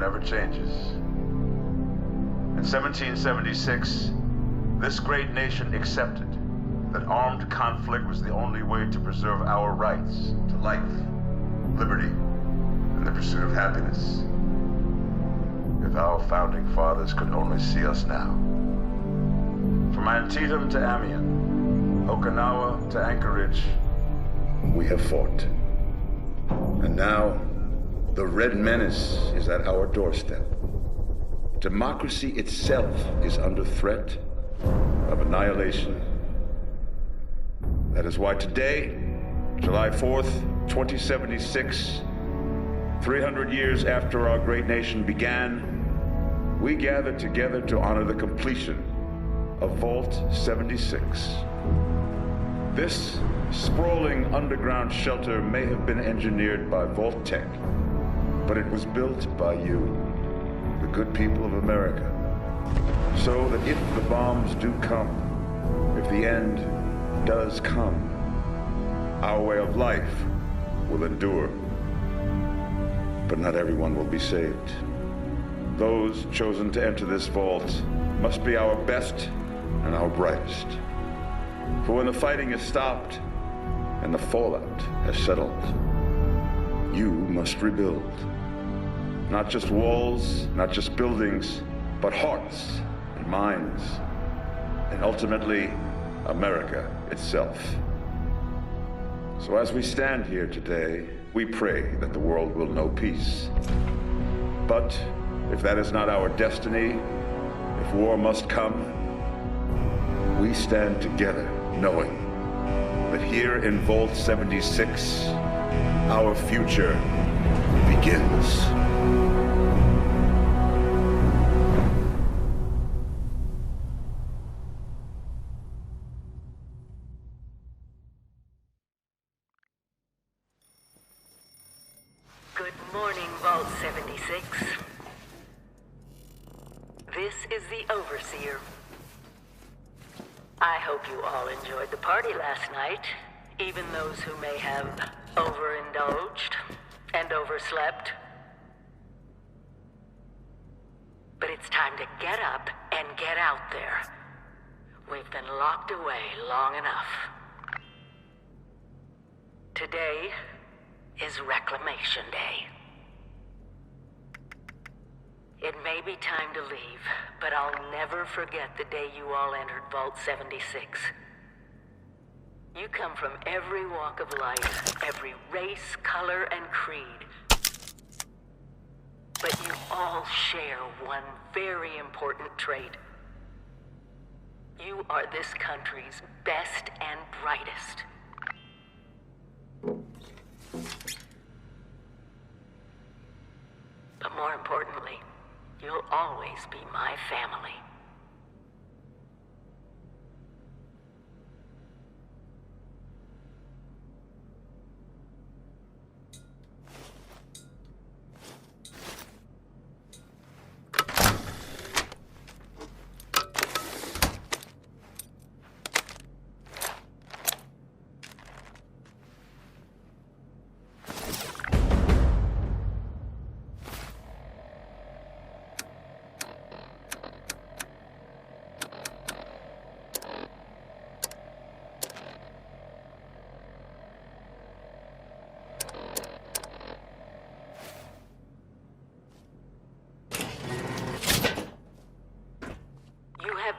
never changes. In 1776, this great nation accepted that armed conflict was the only way to preserve our rights to life, liberty, and the pursuit of happiness. If our founding fathers could only see us now. From Antietam to Amiens, Okinawa to Anchorage, we have fought. And now, the Red Menace is at our doorstep. Democracy itself is under threat of annihilation. That is why today, July 4th, 2076, 300 years after our great nation began, we gather together to honor the completion of Vault 76. This sprawling underground shelter may have been engineered by Vault-Tec, but it was built by you, the good people of America, so that if the bombs do come, if the end does come, our way of life will endure. But not everyone will be saved. Those chosen to enter this vault must be our best and our brightest. For when the fighting is stopped and the fallout has settled, you must rebuild. Not just walls, not just buildings, but hearts and minds, and ultimately, America itself. So as we stand here today, we pray that the world will know peace. But if that is not our destiny, if war must come, we stand together knowing that here in Vault 76, our future begins. Good morning, Vault 76. This is the Overseer. I hope you all enjoyed the party last night, even those who may have overindulged and overslept. But it's time to get up and get out there. We've been locked away long enough. Today is Reclamation Day. It may be time to leave, but I'll never forget the day you all entered Vault 76. You come from every walk of life, every race, color, and creed. But you all share one very important trait. You are this country's best and brightest. But more importantly, you'll always be my family.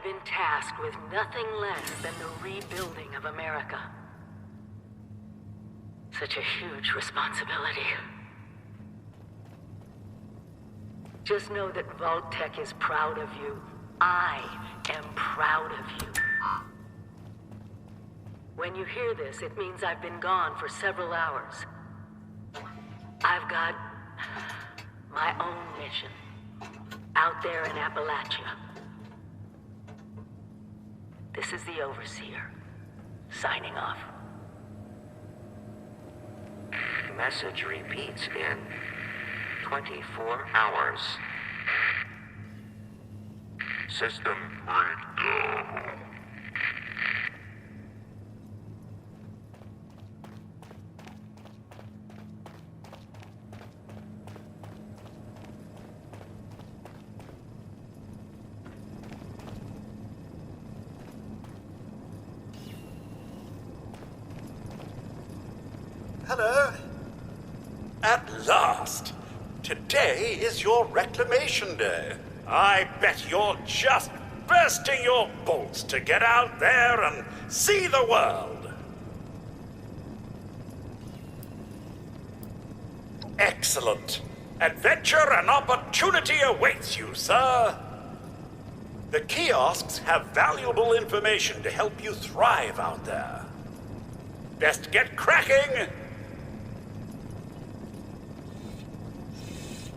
Been tasked with nothing less than the rebuilding of America. Such a huge responsibility. Just know that Vault-Tec is proud of you. I am proud of you. When you hear this, it means I've been gone for several hours. I've got my own mission out there in Appalachia. This is the Overseer, signing off. Message repeats in 24 hours. System breakdown. Hello? At last! Today is your reclamation day. I bet you're just bursting your bolts to get out there and see the world. Excellent. Adventure and opportunity awaits you, sir. The kiosks have valuable information to help you thrive out there. Best get cracking!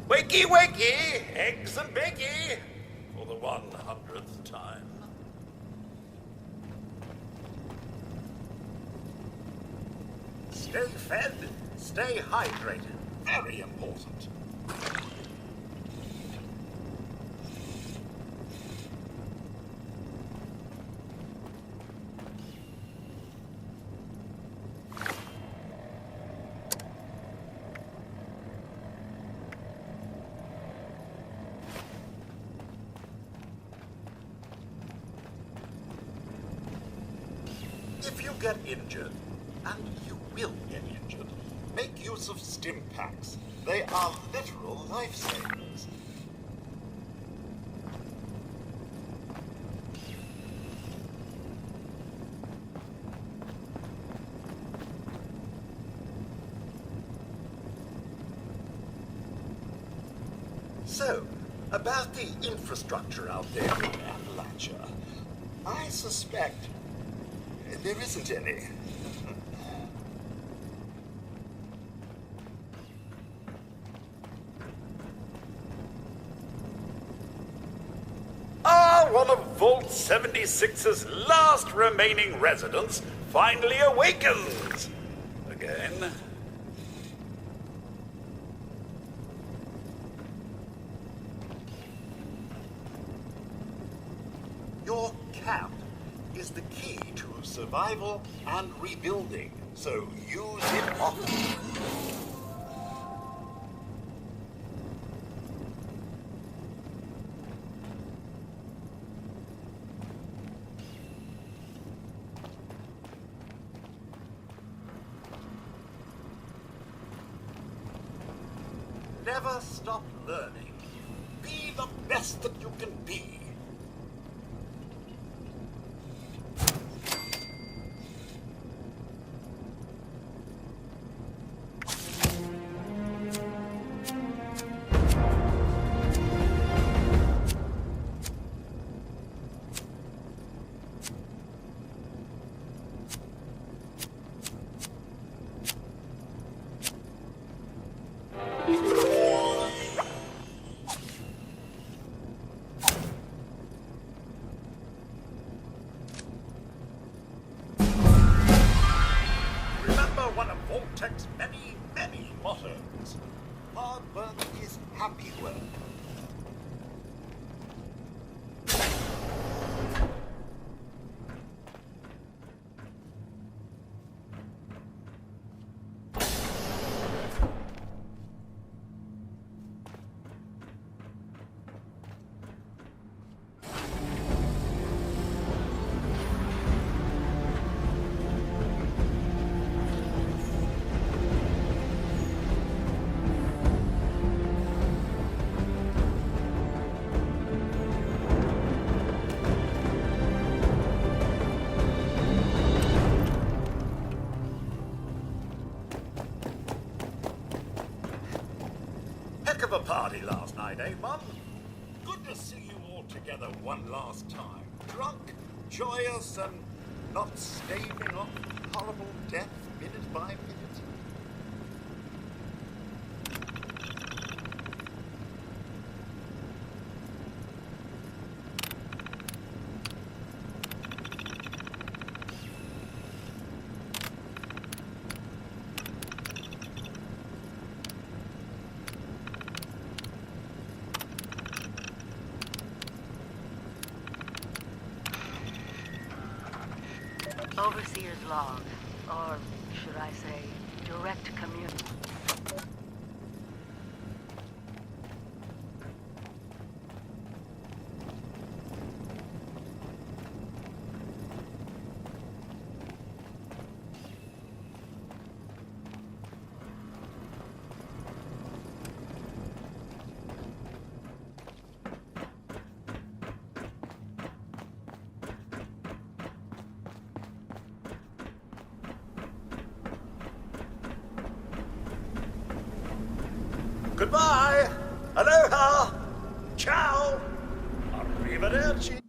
Wakey, wakey, eggs and bakey, for the 100th time. Stay fed, stay hydrated. Very important. If you get injured, and you will get injured, make use of stim packs. They are literal lifesavers. So, about the infrastructure out there in Appalachia, I suspect there isn't any. One of Vault 76's last remaining residents finally awakens again. Your camp is the key to survival and rebuilding, so use it often. Never stop learning. Be the best that you can be. One of Vault-Tec's many, many mottos. Hard work is happy work. Heck of a party last night, eh, Mum? Good to see you all together one last time. Drunk, joyous, and not staving off horrible death minute by minute. Overseer's log, or should I say, direct communication. Goodbye. Aloha. Ciao. Arrivederci.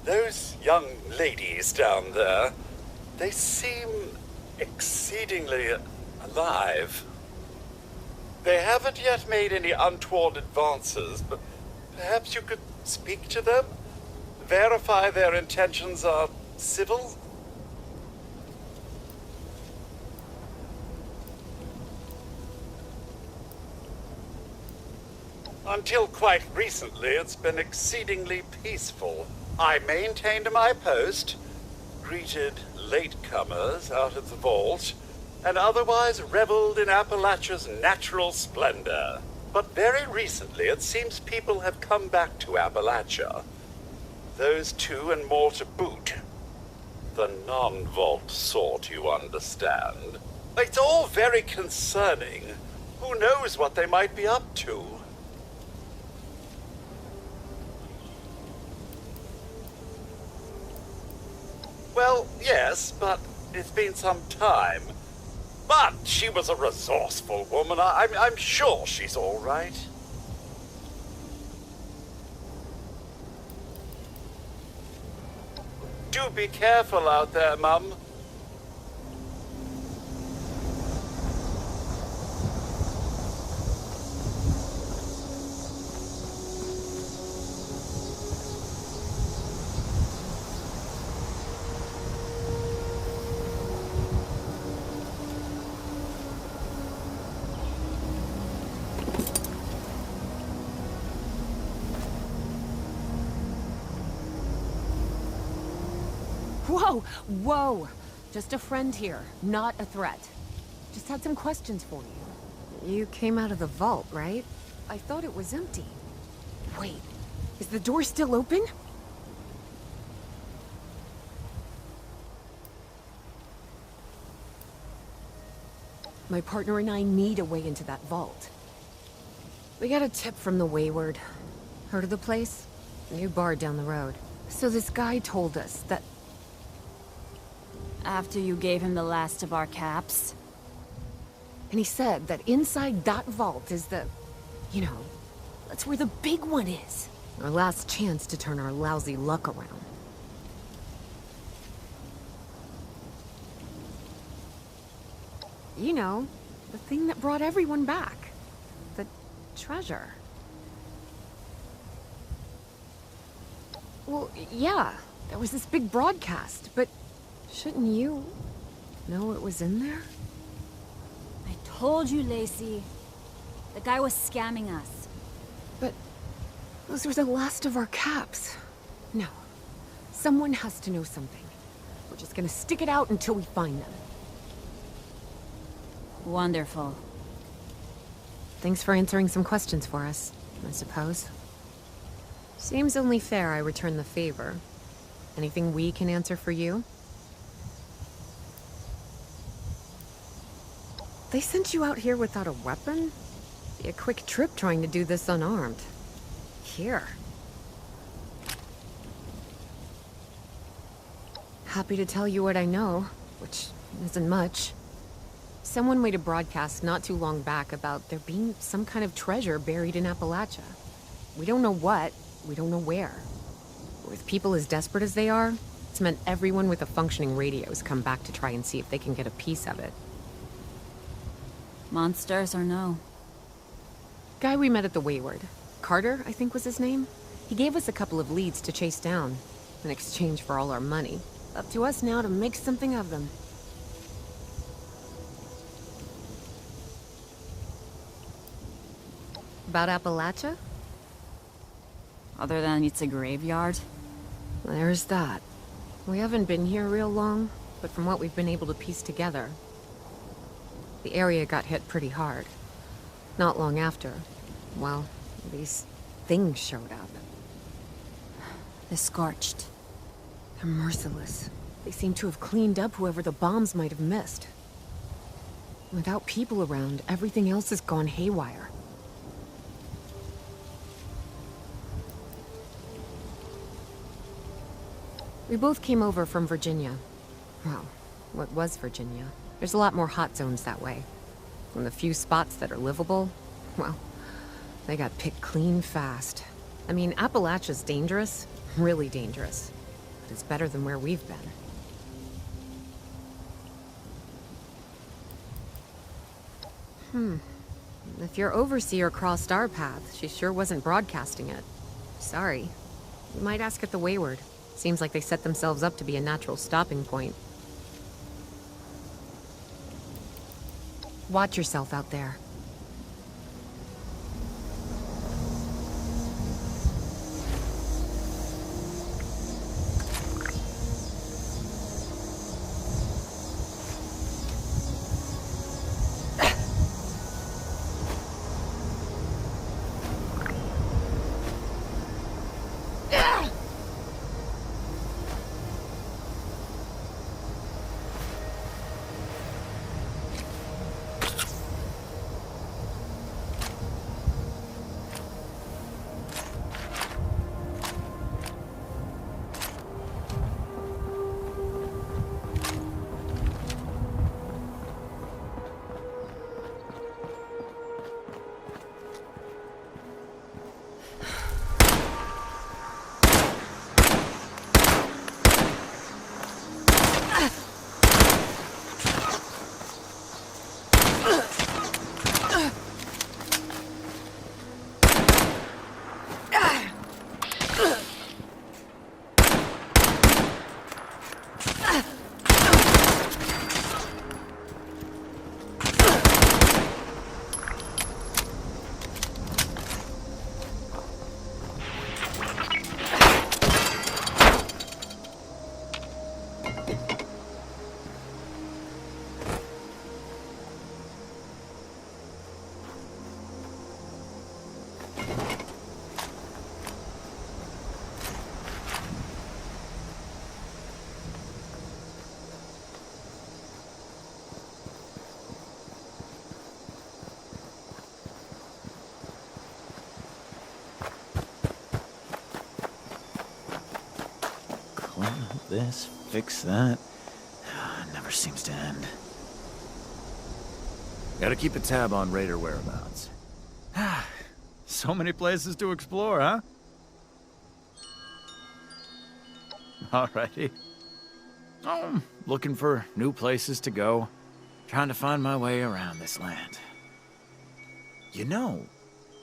Those young ladies down there, they seem exceedingly alive. They haven't yet made any untoward advances, but perhaps you could speak to them? Verify their intentions are civil? Until quite recently, it's been exceedingly peaceful. I maintained my post, greeted latecomers out of the vault, and otherwise reveled in Appalachia's natural splendor. But very recently, it seems people have come back to Appalachia. Those two and more to boot. The non-vault sort, you understand. It's all very concerning. Who knows what they might be up to? Well, yes, but it's been some time. But she was a resourceful woman. I'm sure she's all right. Do be careful out there, Mum. Whoa! Whoa! Just a friend here, not a threat. Just had some questions for you. You came out of the vault, right? I thought it was empty. Wait, is the door still open? My partner and I need a way into that vault. We got a tip from the Wayward. Heard of the place? New bar down the road. So this guy told us that... After you gave him the last of our caps? And he said that inside that vault is the... You know, that's where the big one is. Our last chance to turn our lousy luck around. You know, the thing that brought everyone back. The treasure. Well, yeah, there was this big broadcast, but shouldn't you know it was in there? I told you, Lacey. The guy was scamming us. But those were the last of our caps. No, someone has to know something. We're just gonna stick it out until we find them. Wonderful. Thanks for answering some questions for us, I suppose. Seems only fair I return the favor. Anything we can answer for you? They sent you out here without a weapon? Be a quick trip trying to do this unarmed. Here. Happy to tell you what I know, which isn't much. Someone made a broadcast not too long back about there being some kind of treasure buried in Appalachia. We don't know what, we don't know where. With people as desperate as they are, it's meant everyone with a functioning radio has come back to try and see if they can get a piece of it. Monsters or no? Guy we met at the Wayward. Carter, I think was his name. He gave us a couple of leads to chase down, in exchange for all our money. Up to us now to make something of them. About Appalachia? Other than it's a graveyard? There's that. We haven't been here real long, but from what we've been able to piece together, the area got hit pretty hard. Not long after, well, these things showed up. The Scorched. They're merciless. They seem to have cleaned up whoever the bombs might have missed. Without people around, everything else has gone haywire. We both came over from Virginia. Well, what was Virginia? There's a lot more hot zones that way. And the few spots that are livable, well, they got picked clean fast. I mean, Appalachia's dangerous, really dangerous. but it's better than where we've been. If your overseer crossed our path, she sure wasn't broadcasting it. Sorry. You might ask at the Wayward. Seems like they set themselves up to be a natural stopping point. Watch yourself out there. This, fix that. It never seems to end. Gotta keep a tab on raider whereabouts. So many places to explore, huh? Alrighty. Oh, looking for new places to go. Trying to find my way around this land. You know,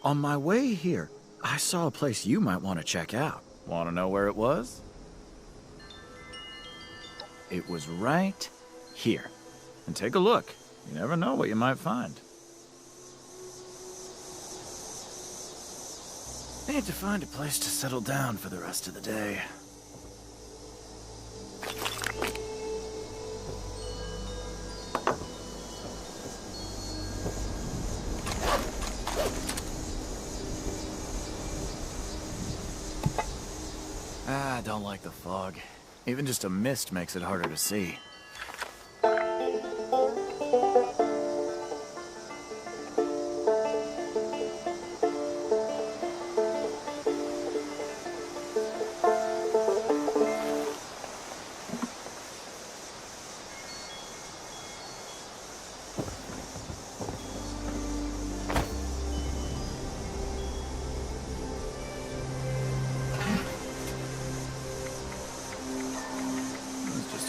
on my way here, I saw a place you might want to check out. Want to know where it was? It was right here. And take a look. You never know what you might find. Need to find a place to settle down for the rest of the day. I don't like the fog. Even just a mist makes it harder to see.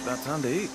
About time to eat.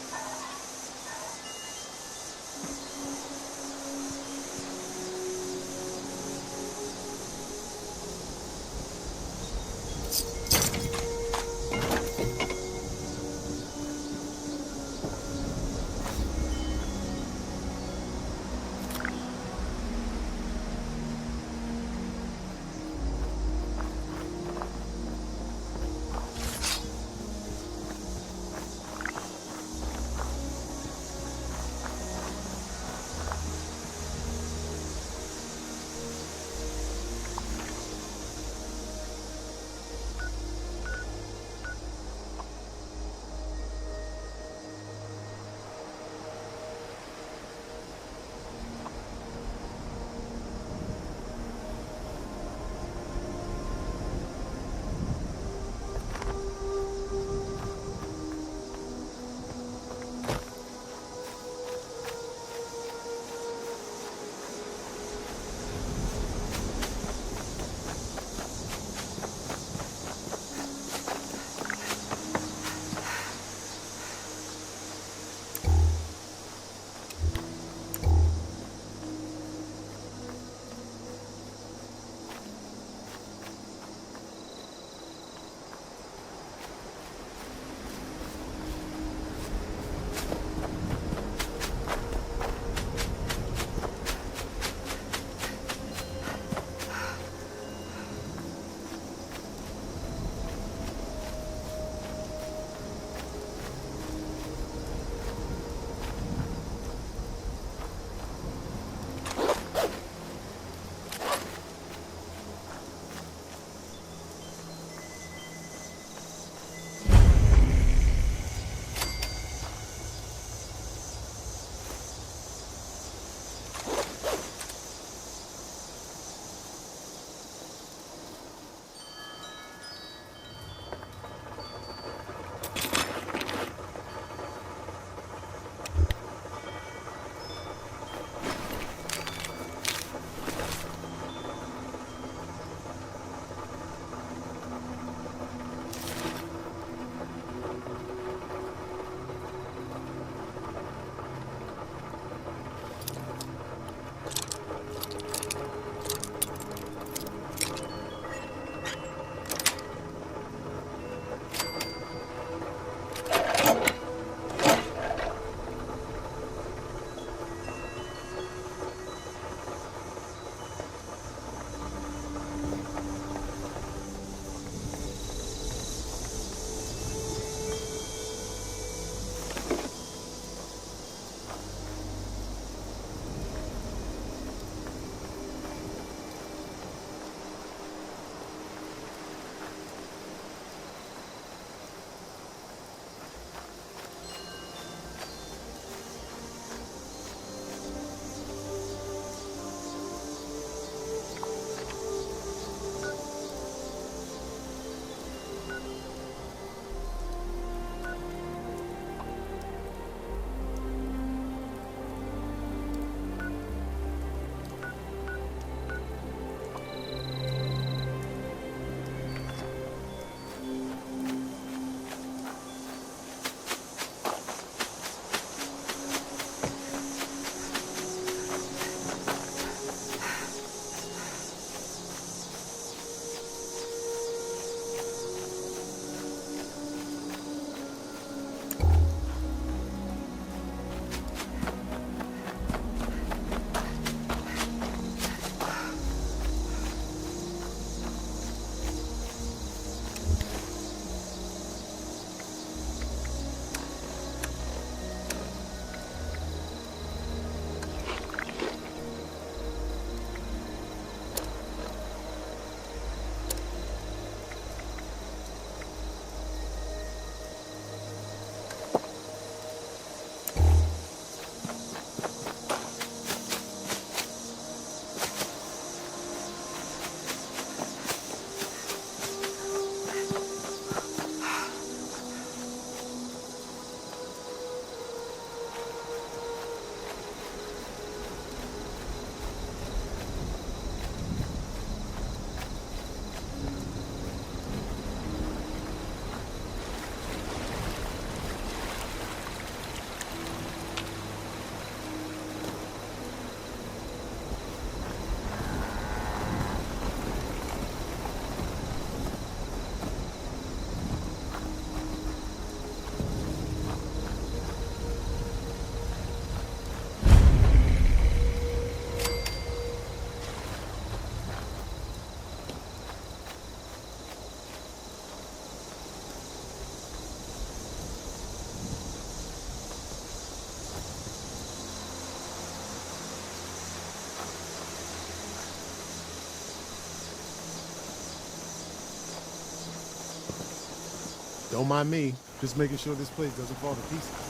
Don't mind me. Just making sure this place doesn't fall to pieces.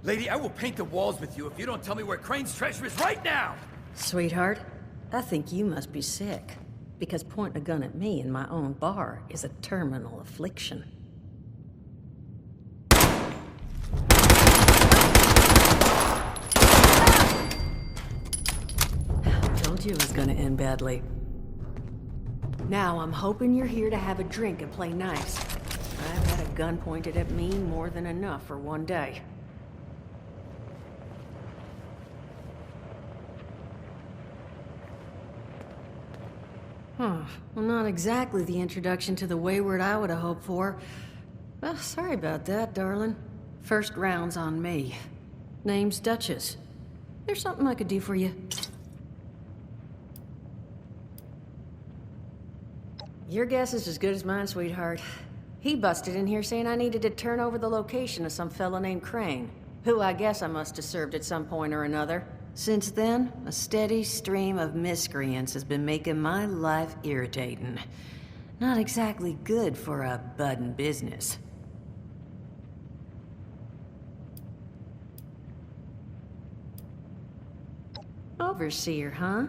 Lady, I will paint the walls with you if you don't tell me where Crane's treasure is right now! Sweetheart, I think you must be sick. Because pointing a gun at me in my own bar is a terminal affliction. Told you it was gonna end badly. Now I'm hoping you're here to have a drink and play nice. I've had a gun pointed at me more than enough for one day. Well, not exactly the introduction to the Wayward I would have hoped for. Well, sorry about that, darling. First round's on me. Name's Duchess. There's something I could do for you. Your guess is as good as mine, sweetheart. He busted in here saying I needed to turn over the location of some fellow named Crane, who I guess I must have served at some point or another. Since then, a steady stream of miscreants has been making my life irritating. Not exactly good for a budding business. Overseer, huh?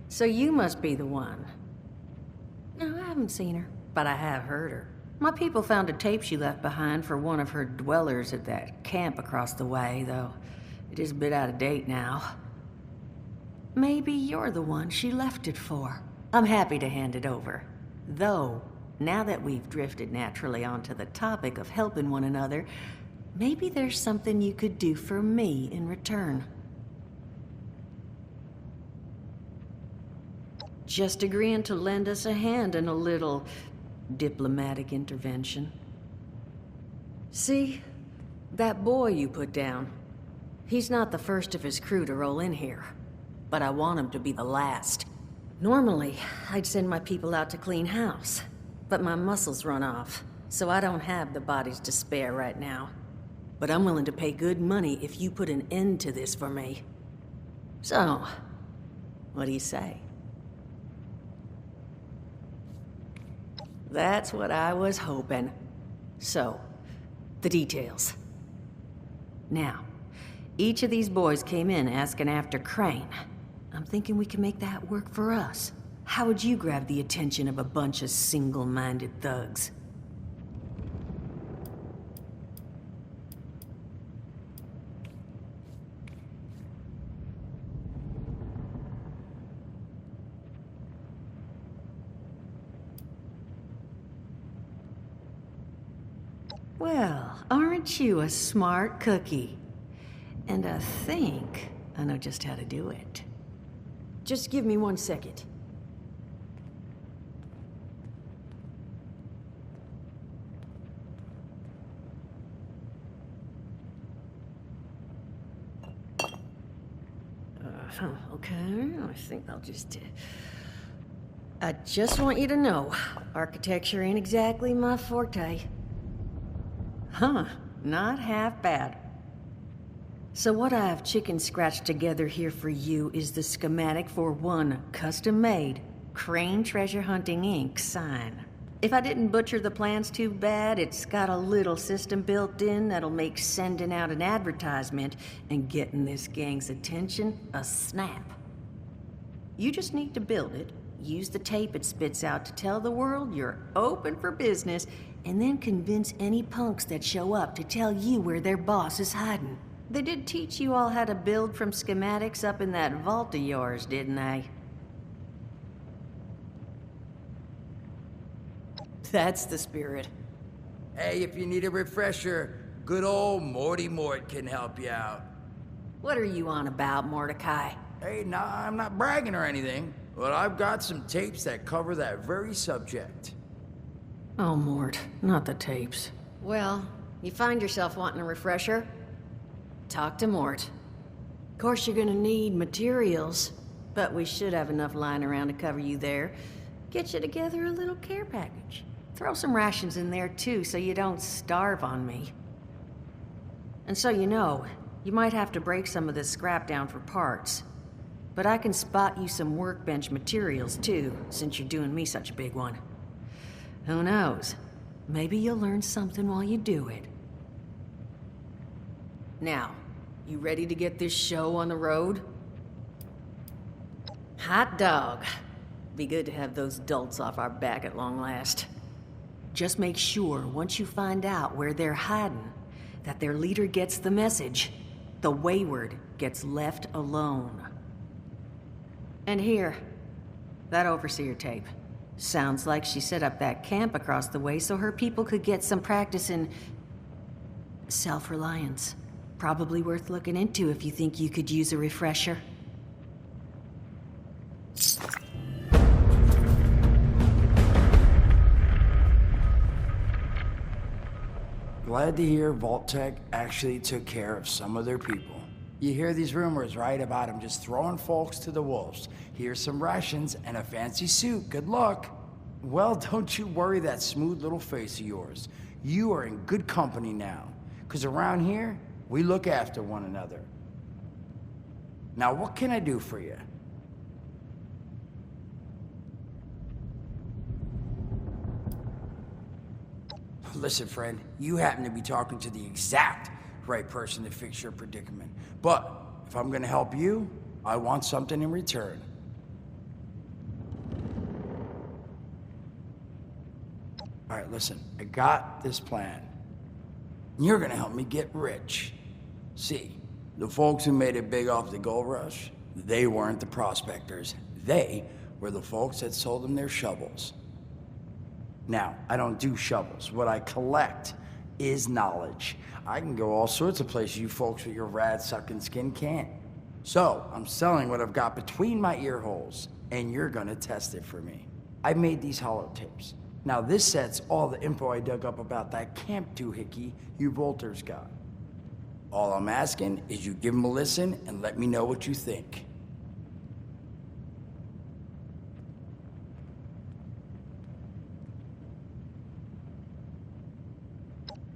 So you must be the one. No, I haven't seen her, but I have heard her. My people found a tape she left behind for one of her dwellers at that camp across the way, though it is a bit out of date now. Maybe you're the one she left it for. I'm happy to hand it over. Though, now that we've drifted naturally onto the topic of helping one another, maybe there's something you could do for me in return. Just agreeing to lend us a hand in a little diplomatic intervention. See, that boy you put down, he's not the first of his crew to roll in here, but I want him to be the last. Normally, I'd send my people out to clean house, but my muscles run off, so I don't have the bodies to spare right now. But I'm willing to pay good money if you put an end to this for me. So, what do you say? That's what I was hoping. So, the details. Now, each of these boys came in asking after Crane. I'm thinking we can make that work for us. How would you grab the attention of a bunch of single-minded thugs? Well, aren't you a smart cookie? And I think I know just how to do it. Just give me 1 second. Okay, I think I'll just... I just want you to know, architecture ain't exactly my forte. Huh, not half bad. So what I've chicken scratched together here for you is the schematic for one custom-made Crane Treasure Hunting Inc. sign. If I didn't butcher the plans too bad, it's got a little system built in that'll make sending out an advertisement and getting this gang's attention a snap. You just need to build it, use the tape it spits out to tell the world you're open for business, and then convince any punks that show up to tell you where their boss is hiding. They did teach you all how to build from schematics up in that vault of yours, didn't they? That's the spirit. Hey, if you need a refresher, good old Morty Mort can help you out. What are you on about, Mordecai? Hey, nah, I'm not bragging or anything, but I've got some tapes that cover that very subject. Oh, Mort, not the tapes. Well, you find yourself wanting a refresher? Talk to Mort. Of course, you're gonna need materials, but we should have enough lying around to cover you there. Get you together a little care package. Throw some rations in there, too, so you don't starve on me. And so you know, you might have to break some of this scrap down for parts. But I can spot you some workbench materials, too, since you're doing me such a big one. Who knows? Maybe you'll learn something while you do it. Now, you ready to get this show on the road? Hot dog. Be good to have those dolts off our back at long last. Just make sure, once you find out where they're hiding, that their leader gets the message. The wayward gets left alone. And here, that overseer tape. Sounds like she set up that camp across the way so her people could get some practice in self-reliance. Probably worth looking into if you think you could use a refresher. Glad to hear Vault-Tec actually took care of some of their people. You hear these rumors, right, about them just throwing folks to the wolves. Here's some rations and a fancy suit. Good luck. Well, don't you worry that smooth little face of yours. You are in good company now. 'Cause around here, we look after one another. Now, what can I do for you? Listen, friend, you happen to be talking to the exact right person to fix your predicament. But if I'm gonna help you, I want something in return. All right, listen, I got this plan. You're gonna help me get rich. See, the folks who made it big off the gold rush, they weren't the prospectors. They were the folks that sold them their shovels. Now, I don't do shovels. What I collect is knowledge. I can go all sorts of places you folks with your rad-sucking skin can't. So, I'm selling what I've got between my ear holes, and you're gonna test it for me. I made these holotapes. Now, this set's all the info I dug up about that camp doohickey you Volters got. All I'm asking is you give them a listen and let me know what you think.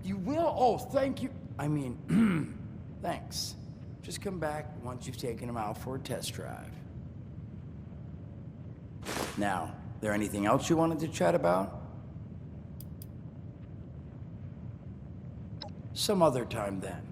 You will? Oh, thank you. I mean, thanks. Just come back once you've taken them out for a test drive. Now, there anything else you wanted to chat about? Some other time then.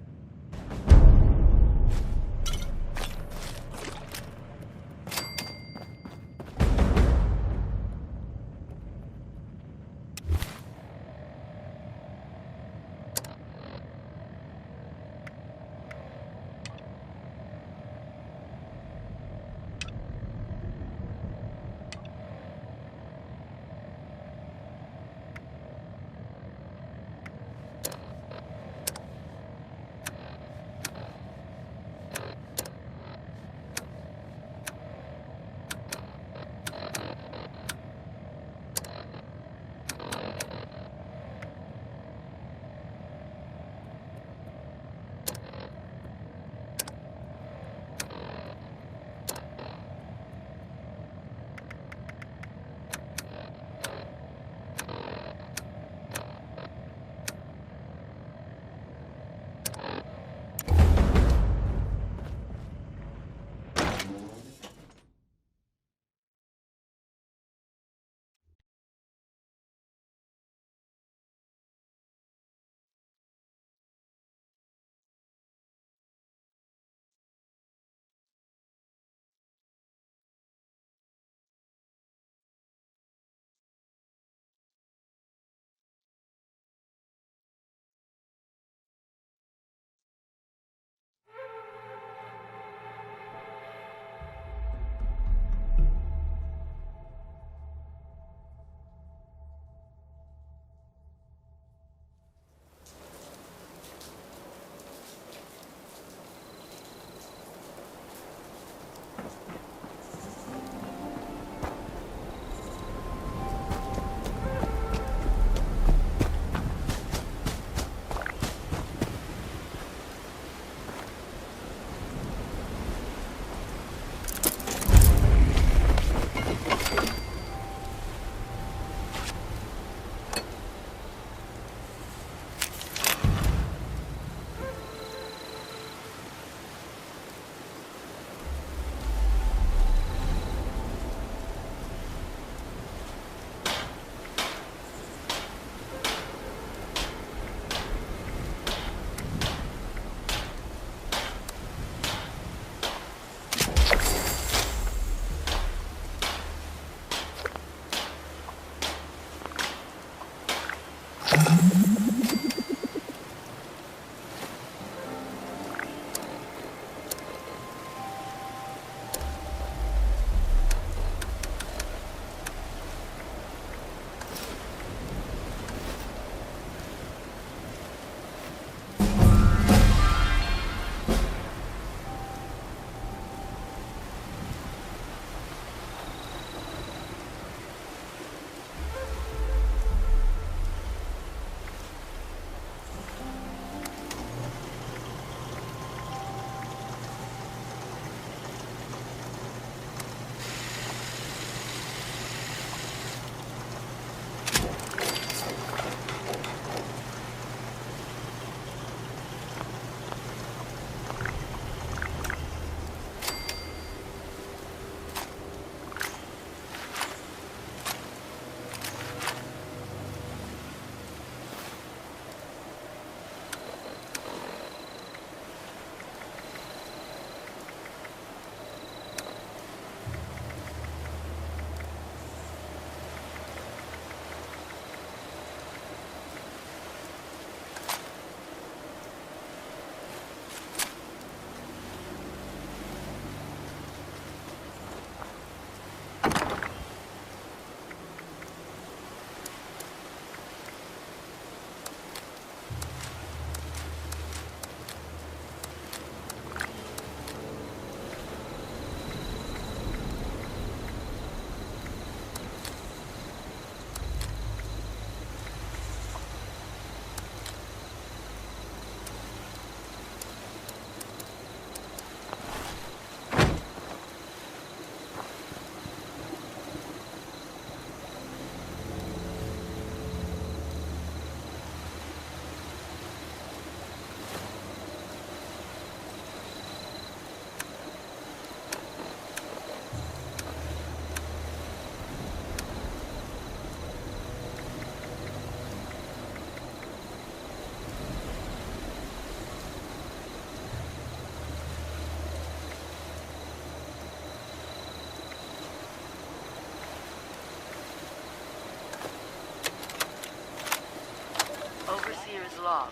log,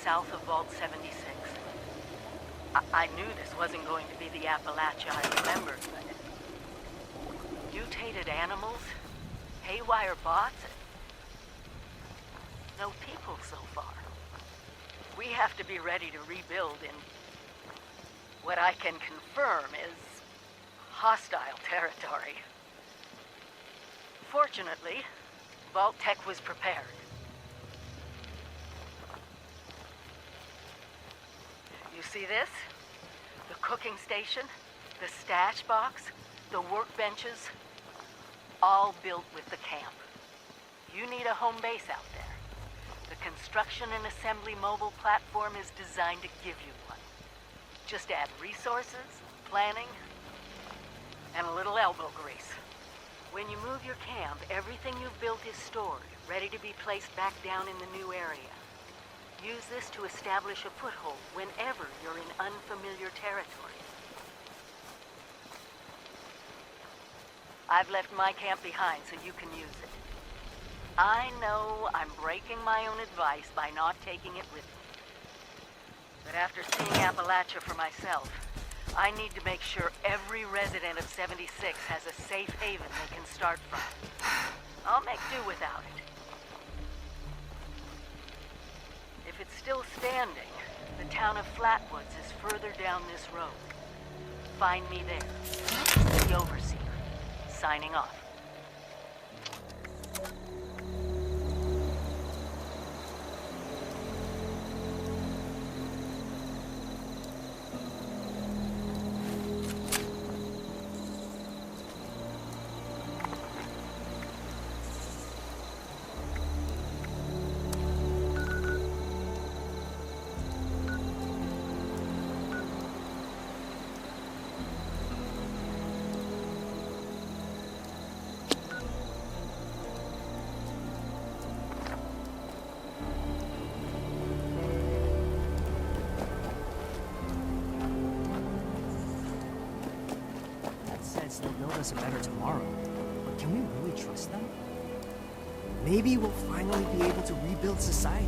south of Vault 76. I knew this wasn't going to be the Appalachia I remembered, but... mutated animals? Haywire bots? No people so far. We have to be ready to rebuild in... what I can confirm is... hostile territory. Fortunately, Vault-Tec was prepared. You see this? The cooking station, the stash box, the workbenches, all built with the camp. You need a home base out there. The construction and assembly mobile platform is designed to give you one. Just add resources, planning, and a little elbow grease. When you move your camp, everything you've built is stored, ready to be placed back down in the new area. Use this to establish a foothold whenever you're in unfamiliar territory. I've left my camp behind so you can use it. I know I'm breaking my own advice by not taking it with me. But after seeing Appalachia for myself, I need to make sure every resident of 76 has a safe haven they can start from. I'll make do without it. If it's still standing, the town of Flatwoods is further down this road. Find me there. The Overseer. Signing off. They'll build us a better tomorrow. But can we really trust them? Maybe we'll finally be able to rebuild society.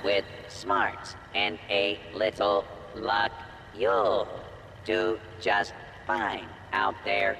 With smarts and a little luck, you'll do just fine out there.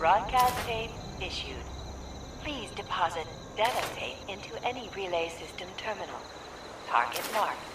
Broadcast tape issued. Please deposit data tape into any relay system terminal. Target marked.